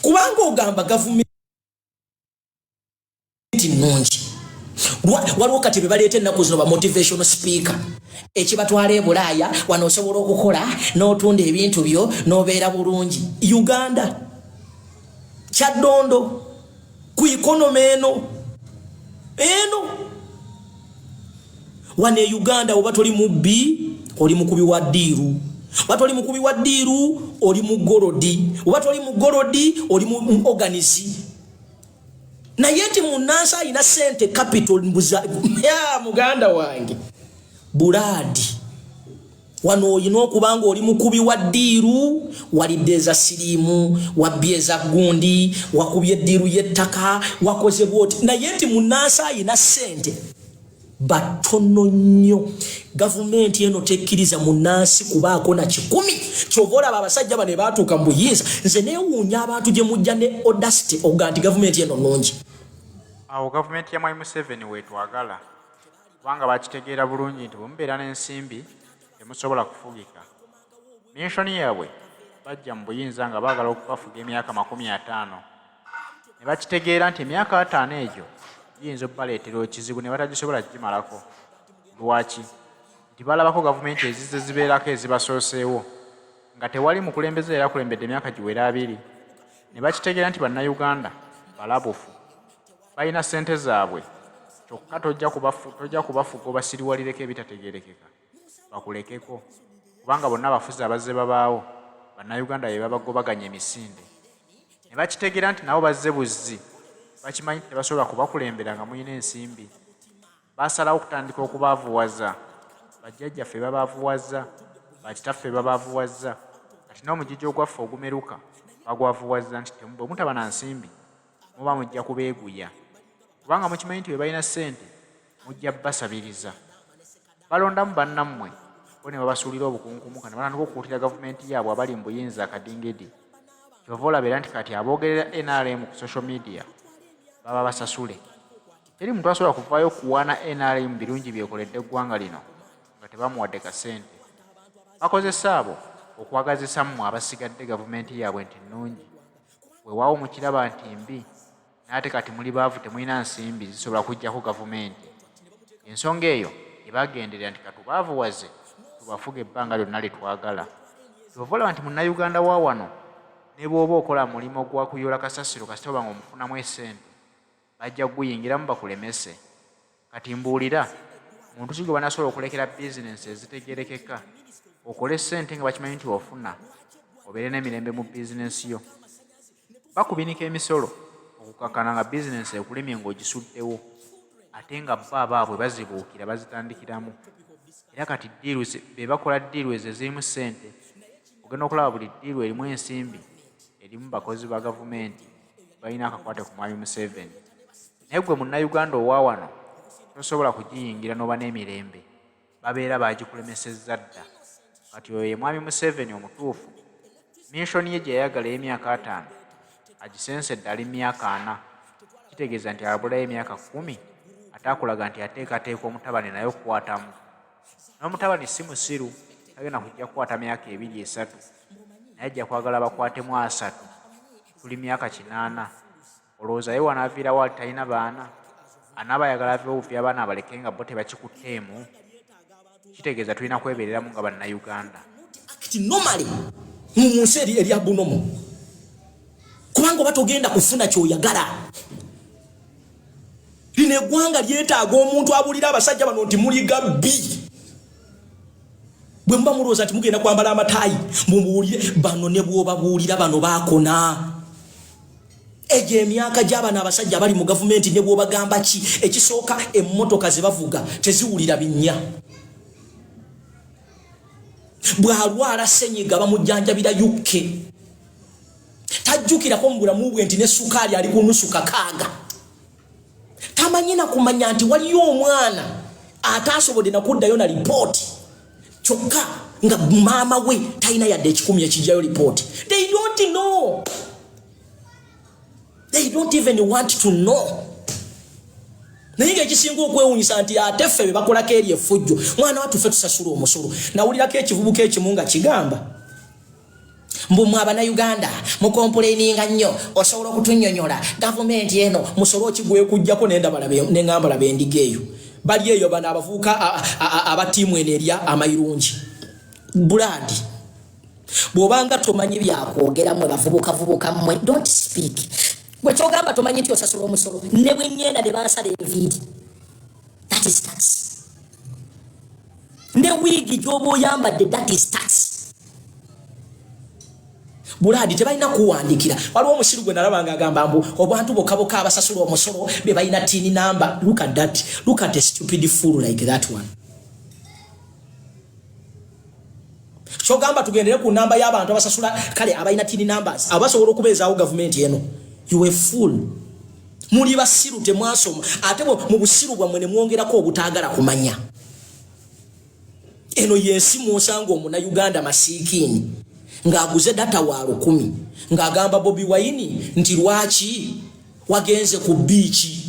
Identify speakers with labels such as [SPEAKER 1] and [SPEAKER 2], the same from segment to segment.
[SPEAKER 1] kubanga ogamba government nungi waliwo kati bebaleeta ennaku zino ba motivational speaker ekibatwala e Bulaaya wano osobola okukola n'otunda ebintu byo n'obeera bulungi. Uganda kyaddondo ku economy eno wane Uganda oba toli mubbi oli mukubi wa ddiiru, oba toli mukubi wa ddiiru oli mugolodi, oba toli mugolodi oli mu organizi. Naye nti munansa ina sente capital mbuza ya muganda wange buladi wano oyina okubanga oli mukubi wa ddiiru walidde eza sirimu wabbye eza gundi wakubye eddiiru y'ettaka wakoze bwoti. Naye nti munansa ina sente batono nnyo. Gavumenti eno tekkiriza munansi kubaako na 10 kyovola abasajja bane baatuuka mu buyinza. Nze neewuunya abantu gye mujja ne audacity oga nti gavumenti eno nnungi.
[SPEAKER 2] Awo gavumenti ya Mwai Museveni weetwagala kubanga bakitegeera bulungi nti bwemubeera n'ensimbi temusobola kufugika. Minshoni yaabwe bajja mu buyinza nga baagala okubafuga emyaka 50 ne bakitegeera nti emyaka 5 egyo giyinza okubaleetera ekizibu ne batagisobola kugimalako. Lwaki? Nti balabako gavumenti ezizze zibeerako ezibasooseewo nga tewali mukulembeze era kulembedde emyaka giwera 2 ne bakitegeera nti bannayuganda balabufu balina ssente zaabwe kyokka tojja kubafuga obasiriwalireko ebitategeerekeka bakulekeko kubanga bonna abafuzi abazze babaawo bannayuganda be babagobaganya emisinde. Ne bakitegeera nti nabo bazze buzzi bakimanyi tebasobola kubakulembera nga muyina ensimbi. Basalawo okutandika okubaavuwaza. Bajjajjaffe babaavuwaza, bakitaffe babaavuwaza, kati n'omugijjo gwaffe ogumeruka bagwavuwaza nti bwe mutaba na nsimbi muba mujja kubeeguya kubanga mukimanyi nti bwe balina ssente mujja basabiriza. Balondamu bannammwe bo ne babasuulira obukunkumuka ne batandika okukuutira gavumenti yaabwe abali mu buyinza akadingedi. Kyova olabera nti kati aboogerera NRM ku social media baba basasule. Teri muntu asobola kuvaayo okuwaana NRM birungi byekoledde eggwanga lino nga tebamuwadde kasente. Bakozesa abo okwagazisa mmwe abasigadde gavumenti yaabwe nti nnungi. Weewaawo mukiraba nti mbi naate kati muli baavu temulina nsimbi zisobola kuggyako gavumenti. Ensonga eyo ebagenderera nti katubaavuwaze tubafuga ebbanga lyonna lye twagala. Kyova olaba nti munnayuganda wa wano ne bw'oba okola mulimu gwa kuyoola kasasiro kasita oba ng'omufunamu essente bajja kuguyingiramu bakulemese. Kati mbuulira muntu ki gwe banasobola okulekera bizinensi ezitegeerekeka okole ssente nga bakimanyi nti ofuna obeere n'emirembe mu bizinensi yo. Bakubinika emisolo okukakana nga bizinensi ekulemye ng'ogisuddewo ate nga bo abaabwe bazibuukira bazitandikiramu. Era kati be bakola ddiiru ezo ezirimu ssente ogenda okulaba buli ddiiru erimu ensimbi erimu bakozi ba gavumenti balina akakwate ku Mwami Museveni. Naye gwe munnayuganda owa wano tosobola kugiyingira n'oba n'emirembe babeera bagikulemesezza dda. Kati oyo ye Mwami Museveni omutuufu minshoni ye gye yayagala emyaka 5 agisensedde ali myaka 4 kitegeeza nti abulayo emyaka 10 ate akulaga nti ateekateeka omutabani naye okukwatamu. N'omutabani si musiru tagenda kujja kukwata myaka 2-3 naye ajja kwagala bakwatemu 3. Tuli myaka 8 olowooza ye wanaaviirawo ali talina baana anaaba ayagala aveewo obufi abaana abaleke nga bo tebakikutteemu. Kitegeeza tulina kwebeereramu nga bannayuganda.
[SPEAKER 1] Kati normally mu nsi eri abunomo kubanga oba togenda kufuna kyoyagala. Lino eggwanga lyetaaga omuntu abulira abasajja bano nti muli gabbi. Bwe muba mulowooza nti mugenda kwambala amataayi mumuwulire bano ne bw'obabuulira bano baakona. Egyo emyaka gy'abana abasajja bali mu gavumenti ne bw'obagamba ki ekisooka emmotoka ze bavuga teziwulira binnya. Bw'alwala ssenyiga bamujjanjabira UK tajjukirako mu bulamu bwe nti ne sukaali ali ku nusu kakaaga. Tamanyi na kumanya nti waliyo omwana ataasobodde na kuddayo na lipooti kyokka nga maama we talina yadde 10 ekijjayo lipooti. They don't know. They don't even want to know. Naye ekisinga okwewunyisa nti ate ffe be bakolako eri effujjo mwana wattu ffe tusasula omusolo. Nawulirako ekivubuka ekimu nga kigamba mbu mwabana Uganda mukomplaininga nnyo osobola okutunnyonnyola gavumenti eno musolo kigwe kujjako nenda balabe nengamba labe ndigeyo bali eyo bana abavuka aba timu eneria amayirungi buladi bwobanga tomanyi byakwogera mwe bavubuka mwe don't speak gwe kyogamba tomanyi nti osasula omusolo ne bwe nnyenda ne bansala enviiri that is tax ne wigi gyoba oyambadde that is tax buladi tebalina kuwandikira waliwo omusiru gwe nalabanga agamba mbu abantu bokaboka abasasula omusolo be balina tini number look at that look at a stupid fool like that one kyogamba tugendere ku namba y'abantu abasasula kale abalina tini numbers abasobola okubeezaawo gavumenti eno you a fool muli basiru temwasoma ate mu busiru bwammwe ne mwongerako obutaagala kumanya eno yensi musanga omuna Uganda masiikini ng'aguze data wa 10 ng'agamba Bobi Wine nti lwaki wagenze ku biichi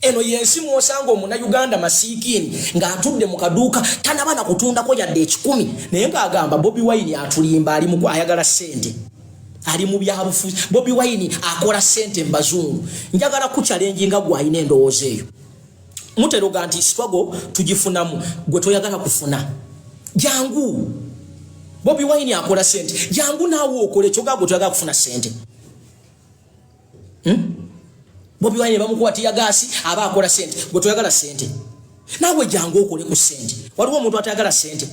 [SPEAKER 1] eno yensi musanga omuna Uganda masiikini ng'atudde mu kaduuka tanabana kutundako yadde 10 naye ng'agamba Bobi Wine atulimba ali mu ayagala sente ali mu byabufuzi Bobi Wine akola sente mbazungu njagala ku challenge nga gwayina endowooza eyo muteroga nti struggle tugifunamu gwe toyagala kufuna jangu Bobi Wine akola sente jangu naawe okole kyoga gwe toyagala kufuna sente Bobi Wine bamukwatiya gasi aba akola sente gwe toyagala sente naawe jangu okole ku sente waliwo omuntu atayagala sente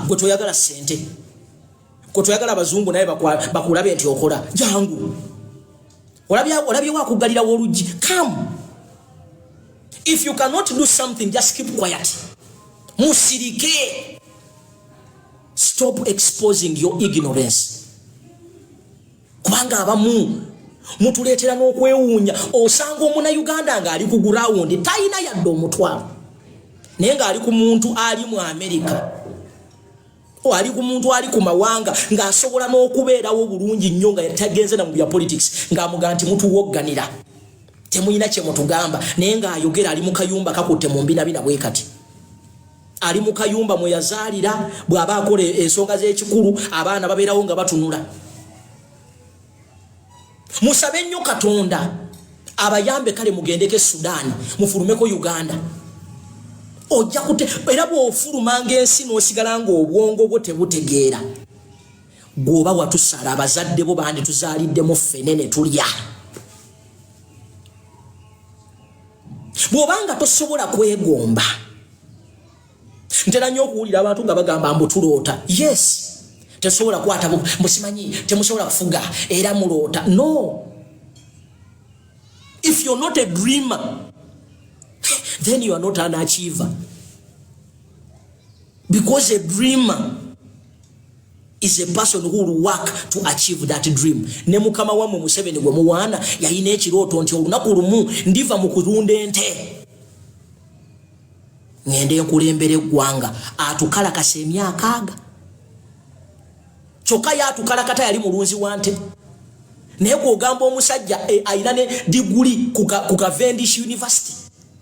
[SPEAKER 1] gwe toyagala sente ko toyagala bazungu naye bakulabe nti okola jangu olabye wakugalira woluji come if you cannot do something just keep quiet musirike stop exposing your ignorance kubanga abamu mutuletera n'okwewuunya osanga omuna Uganda nga ali ku ground tayina yadde omutwalo naye nga ali ku muntu ali mu America ali ku muntu ali ku mawanga ng'asobola n'okubeerawo bulungi nnyo nga yatagenze na mu bya politics ng'amugaa nti mutuwogganira temuyina kye mutugamba naye ng'ayogera ali mu kayumba kakutte mu mbinabina bwe kati ali mu kayumba mwe yazaalira bw'aba akola ensonga z'ekikulu abaana babeerawo nga batunula musabe nnyo Katonda abayambe kale mugendeko Sudan mufulumeko Uganda ojja kute era bw'ofulumanga ensi n'osigala ng'obwongo bwo tebutegeera gwoba watusala abazadde bo bandi tuzaaliddemu ffene ne tulya bw'obanga tosobola kwegomba ntera nnyo okuwulira abantu nga bagamba mbu tuloota yes tesobola kwata musimanyi temusobola kufuga era muloota no if you're not a dreamer then you are not an achiever because a dreamer is a person who will work to achieve that dream ne mukama wamwe Museveni gwe muwaana yayina ekirooto nti olunaku lumu ndiva mu kulunda ente ngende nkulembere eggwanga atukalakasa emyaka aga kyokka yatukalakata yali mulunzi wa nte naye gw'ogamba omusajja ayina ne diguli ku Cavendish University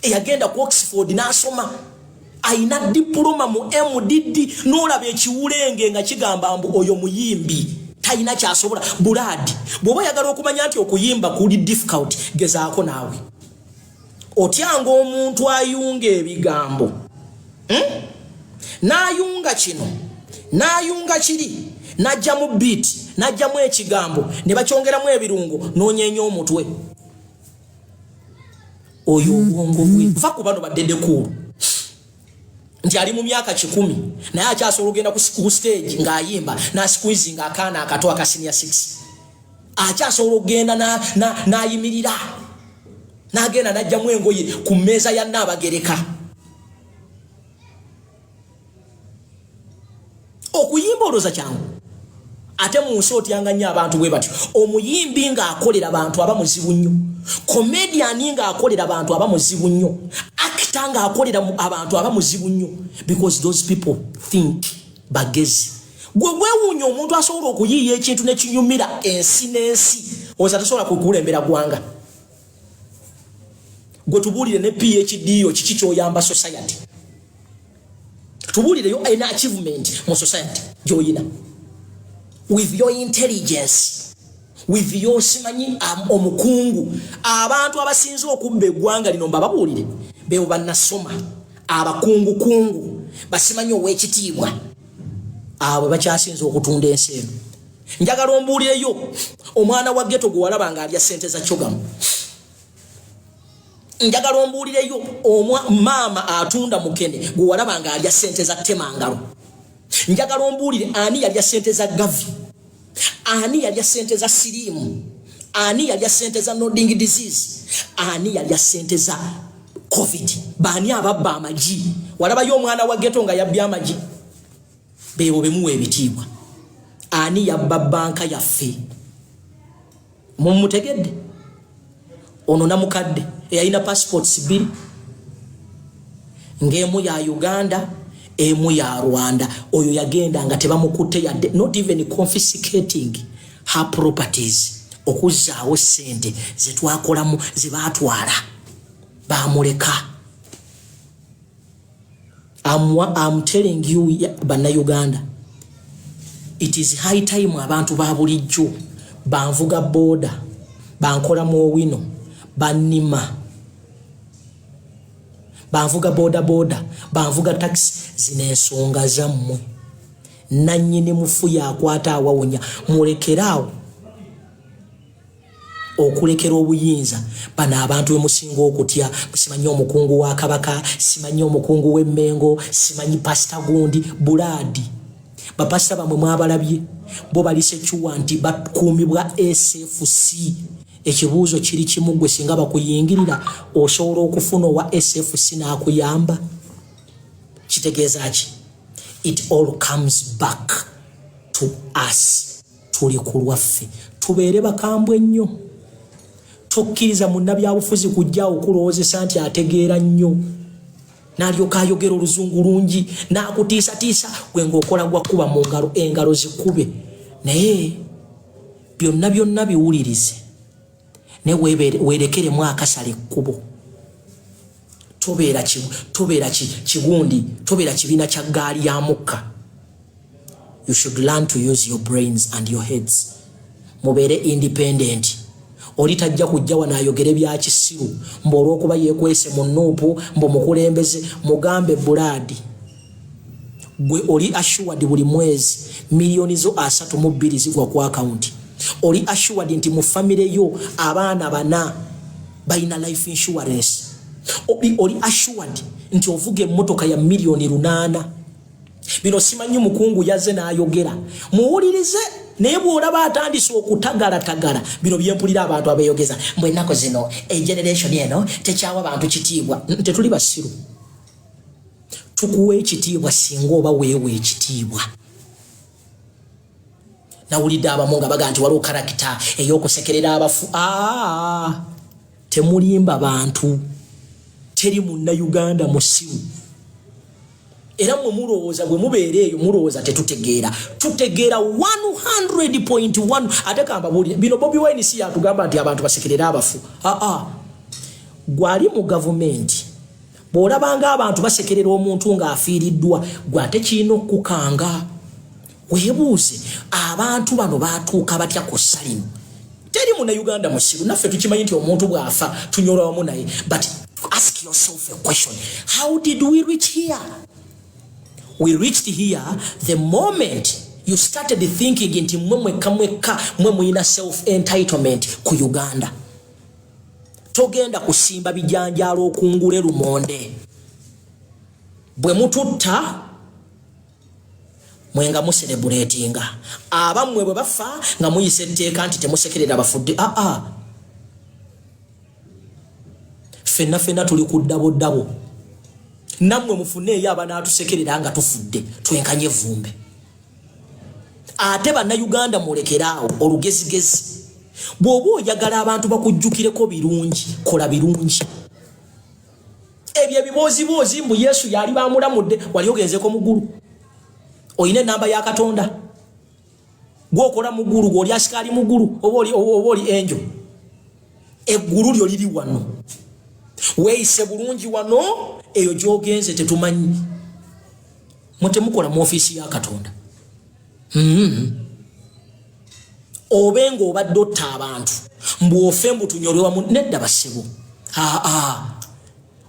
[SPEAKER 1] yagenda ku Oxford n'asoma ayina diploma mu MDD n'olaba ekiwulenge nga kigamba mbu oyo muyimbi tayina kyasobola buladi bw'oba oyagala okumanya nti okuyimba kuli difficult gezaako naawe otyanga omuntu ayunga ebigambo n'ayunga kino n'ayunga kiri najja mu beat najjamu ekigambo ne bakyongeramu ebirungo n'onyeenya omutwe oyo obwongo bwe va ku bano baddedekulu nti ali mu myaka 10 naye akyasobola ogenda ku stage ng'ayimba n'asqueezing akaana akato aka senior 6 akyasobola okugenda n'ayimirira n'agenda n'ajjamu engoye ku mmeeza ya Nnaabagereka okuyimba olooza kyangu ate mu nsi otyanga nnyo abantu bwe batyo omuyimbi ng'akolera abantu abamuzibu nnyo comedian ng'akolera abantu abamuzibu nnyo actor ng'akolera abantu abamuzibu nnyo because those people think bagezi gwe weewuunya omuntu asobola okuyiiya ekintu ne kinyumira ensi n'ensi oza tasobola kukulembera gwanga gwe tubulire ne PhD yo kiki kyoyamba society. Tubulire yo an achievement mu society joyina. With your intelligence, with your simanyi omukungu, abantu abasinze okubba eggwanga lino mbabulire beebo bannasoma abakungu basimanyi ow'ekitiibwa abo bakyasinze okutunda ensi eno. Njagala ombuulireyo omwana wa ghetto gwe walaba nga alya ssente za kyogamu. Njagala ombuulireyo maama atunda mukene gwe walaba nga alya ssente za temangalo. Njagala ombuulire ani yalya ssente za gavi, ani yalya ssente za siriimu, ani yalya ssente za nodding disease, ani yalya ssente za covid. Baani ababba amagi? Walabayo omwana wa ghetto nga yabbya amagi? Beebo bemuwa ebitiibwa. Ani yabba banka yaffe? Mumutegedde? Ono namukadde eyalina passports 2 ng'emu ya Uganda emu ya Rwanda. Oyo yagenda nga tebamukutte yadde, not even confiscating her properties, okuzzaawo ssente zetwakolamu zebaatwala bamuleka. I'm telling you Bannayuganda, it is high time abantu ba bulijjo banvuga boda bankola mu owino banima banvuga boda banvuga taxi zinensonga zammwe. Nannyini mufu yakwata awawonya mulekeraawo okulekera obuyinza. Bano abantu bemusinga okutya, simanyi omukungu wa Kabaka, simanyi omukungu w'Emmengo, simanyi pasita gundi Buladi. Bapasita bamwe mwabalabye bo balise kiwa nti bakuumibwa SFC. Ekibuuzo kiri kimu, gwe singa bakuyingirira osobola okufuna owa SFC n'akuyamba. Kitegeeza ki? It all comes back to us. Tuli ku lwaffe, tubeere bakambwe nnyo. Tokkiriza munnabyabufuzi kujja okulowoozesa nti ategeera nnyo n'alyoka ayogera oluzungu lungi n'akutiisatiisa gwe ng'okola gwa kuba mu ngalo, engalo zikube. Naye byonna biwulirize ne weerekeremu akasala ekkubo. Tobeera kigundi, tobeera kibiina kya ggaali ya mukka. You should learn to use your brains and your heads. Mubeere independent. Oli tajja kujja wanaayogere bya kisiru mbolw'okuba yeekwese mu nuupu mbomukulembeze mugambe Buladi. Gwe oli assured buli mwezi miliyoni zo 32 zigwa ku account. Oli assured nti mu family yo abaana 4 balina life insurance. Oli assured nti ovuga emmotoka ya miliyoni 8. Bino simanyi mukungu yazze n'ayogera. Muwulirize. Naye bw'olaba atandise okutagala bino byempulira abantu abeeyogeza mbu ennaku zino generation eno tekyawa bantu kitiibwa. Tetuli basiru. Tukuwa ekitiibwa singa oba weewa ekitiibwa. Nawulidde abamu nga baga nti waliwo karakita ey'okusekerera abafu. Temulimba bantu. Teri Munnayuganda musiru. Era mwe mulowooza bwe mubeera eyo mulowooza tetutegeera. Tutegeera 100.1. Ate kambabulire bino Bobi Wine si yatugamba nti abantu basekerera abafu. Gwali mu gavumenti bw'olabanga abantu basekerera omuntu ng'afiiriddwa gwe ate kirina okukanga. Weebuuze abantu bano baatuuka batya ku ssalimu. Teri Munnayuganda musiru. Naffe tukimanyi nti omuntu bw'afa tunyola wamu naye. But ask yourself a question. How did we reach here? We reached here the moment you started thinking nti mweka mwe muina self entitlement ku Uganda. Togenda kusimba bijanjalo okungule lumonde. Bwe mututta mwenga mu celebratinga. Abamwe bwe bafa nga muyise etteeka nti temusekerera abafudde. Fenna tuli ku ddabo. Namwe mufune yaba n'atusekerera nga tufudde twenkanye vumbe. Ate Bannayuganda mulekeraawo olugezigezi. Bw'oba oyagala abantu bakujjukireko birungi, kola birungi. Ebyo ebiboozi mbu Yesu yali bamulamudde wali ogenzeko mu ggulu. Oyina enamba ya Katonda. Gw'okola mu ggulu gw'oli asikaali mu ggulu oba oli enjo. Eggulu lyo liri wano. weeyise bulungi wano eyo gy'ogenze tetumanyi mutemukola mu ofiisi ya Katonda obenga obadde otta abantu mbwofe mbutunyolwe wamu nedda basebo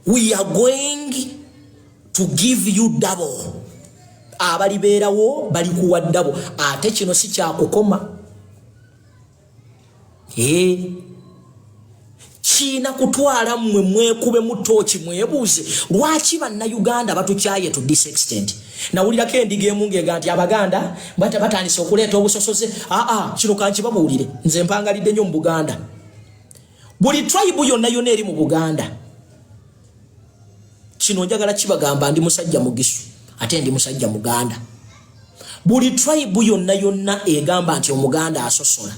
[SPEAKER 1] we are going to give you double abalibeerawo balikuwa double ate kino si kyakukoma kina kutwala mmwe mwekube mu tooki mwebuuze lwaki bannayuganda batukyaye to this extent nawulirako endiga emu ng'ega nti abaganda batandise okuleeta obusosoze kino kankibabuulire nze mpangalidde nnyo mu Buganda buli tribe yonna yonna eri mu Buganda kino njagala kibagamba ndi musajja mugisu ate ndi musajja muganda buli tribe yonna yonna egamba nti omuganda asosola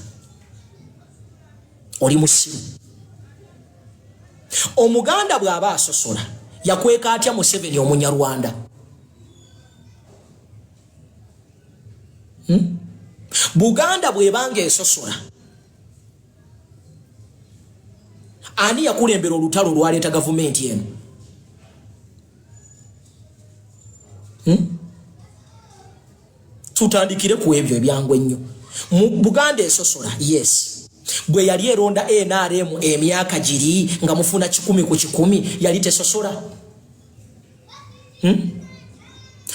[SPEAKER 1] oli musiru omuganda bw'aba asosola yakweka atya Museveni omunyarwanda Buganda bw'ebanga esosola ani yakulembera olutalo lwaleeta gavumenti eno tutandikire ku ebyo ebyangwe nnyo mu Buganda esosola yes bwe yali eronda NRM emyaka giri nga mufuna 10 ku 10 yali tesosola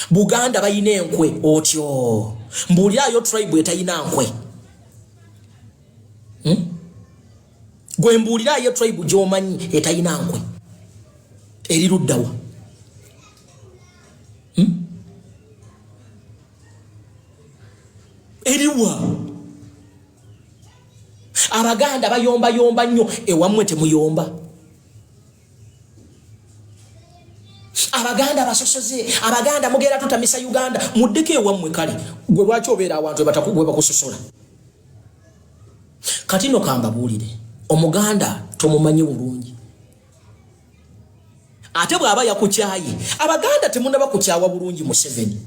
[SPEAKER 1] Buganda bayina enkwe otyo mbulirayo tribe etayina nkwe gwe mbulirayo tribe gy'omanyi etayina nkwe eri luddawa eriwa abaganda bayomba yomba nnyo ewamwe temuyomba abaganda basosoze abaganda mugera tutamisa Uganda muddeke ewamwe kale gwe lwaki obeera abantu batakugwe bakusosola kati no kamba buulire omuganda tomumanyi bulungi ate bw'aba yakukyaye abaganda temunaba kukyawa bulungi Museveni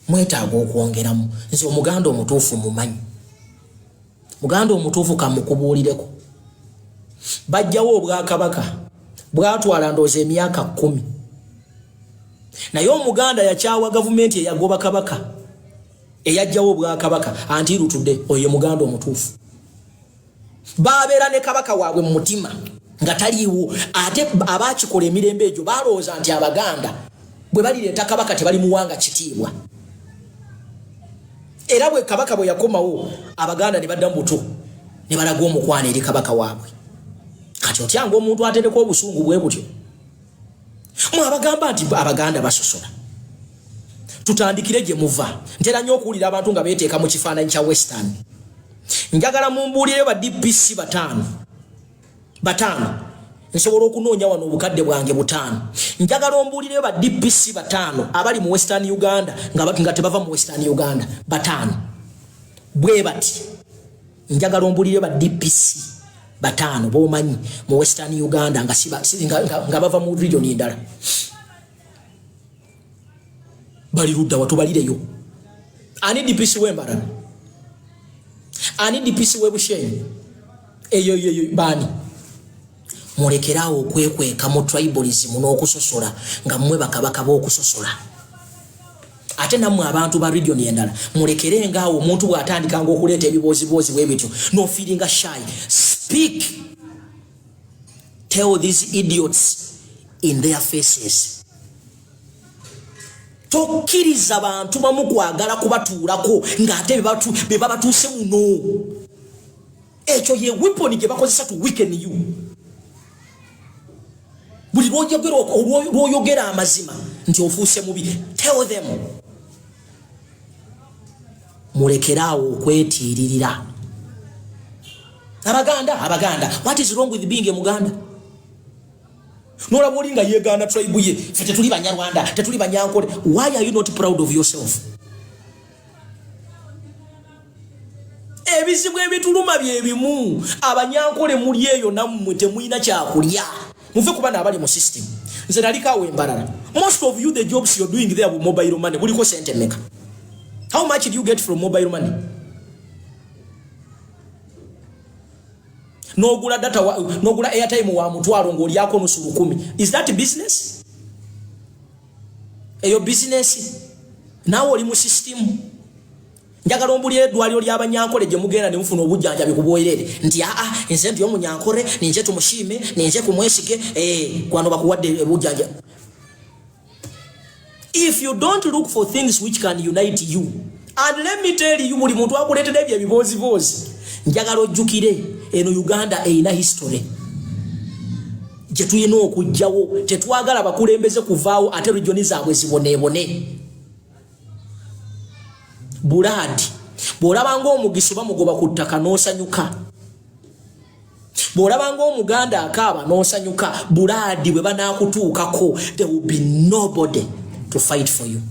[SPEAKER 1] mwetaaga okwongeramu nze omuganda omutuufu mumanyi muganda omutuufu kamukubuulireko bajjawo obwakabaka bwatwala ndoozi emyaka 10 naye omuganda yakyawa gavumenti eyagoba kabaka eyajjawo obwakabaka anti lutudde oyo muganda omutuufu babeera ne kabaka waabwe mu mutima nga taliiwo ate abakikola emirembe egyo balowooza nti abaganda bwe balireeta kabaka tebali muwanga kitiibwa era bwe kabaka bwe yakomawo abaganda ne badda mbuto ne balaga omukwana eri kabaka waabwe kati otyanga omuntu atereko obusungu bwe butyo mwabagamba nti abaganda basosola tutandikire gye muva ntera nnyo okuwulira abantu nga beeteeka mu kifaananyi kya western njagala mumbuulire ba DPC bataano nsobola okunoonya wano obukadde bwange 5 njagala ombuulire ba DPC 5 abali mu western Uganda nga tebava mu western Uganda 5 bwe bati njagala ombuulire ba DPC 5 bomanyi mu western Uganda nga bava mu region endala bali ludda watubalireyo ani DPC w'Embarara ani DPC w'Ebushenyi eyo bani mulekerawo okwekweka mu tribalism n'okusosola nga mmwe bakabaka b'okusosola ate nammwe abantu ba region endala mulekere ngaawo omuntu bw'atandika ng'okuleeta ebiboozibozi bwe bityo no feeling shy speak tell these idiots in their faces tokkiriza abantu bamu kwagala kubatuulako ng'ate be babatuuse muno ekyo ye weapon gye bakozesa to weaken you buli lwoyogera amazima nti ofuuse mubi tell them mulekeraawo okwetiiririra abaganda what is wrong with being a muganda nolaba oli nga yeegaana tribe ye fe tetuli banyarwanda tetuli banyankole why are you not proud of yourself ebizibu ebituluma bye bimu abanyankole muli eyo nammwe temuyina kyakulya muve kuba n'abali mu system nze nalikaawo Embarara most of you the jobs you're doing there with mobile money buliko sente meka how much do you get from mobile money n'ogula data n'ogula airtime wa mutwalo ng'olyako nusu 10. Is that business? Eyo business nawe oli mu system. Njagala ombulire eddwaliro ly'abanyankole gye mugenda ne mufuna obujjanjabi ku bwolerere nti nze ndi omunyankole ninze tumushime ninze kumwesige kwano bakuwadde obujjanjabi. If you don't look for things which can unite you, and let me tell you, buli muntu akuleetera ebyo ebibozibozi, njagala ojjukire eno Uganda eyina history gye tulina okujjawo. Tetwagala bakulembeze kuvaawo ate regioni zaabwe ziboneebone. Buladi bw'olabanga omugisi bamugoba ku ttaka n'osanyuka, bw'olabanga omuganda akaaba n'osanyuka, Buladi bwe banaakutuukako, there will be nobody to fight for you.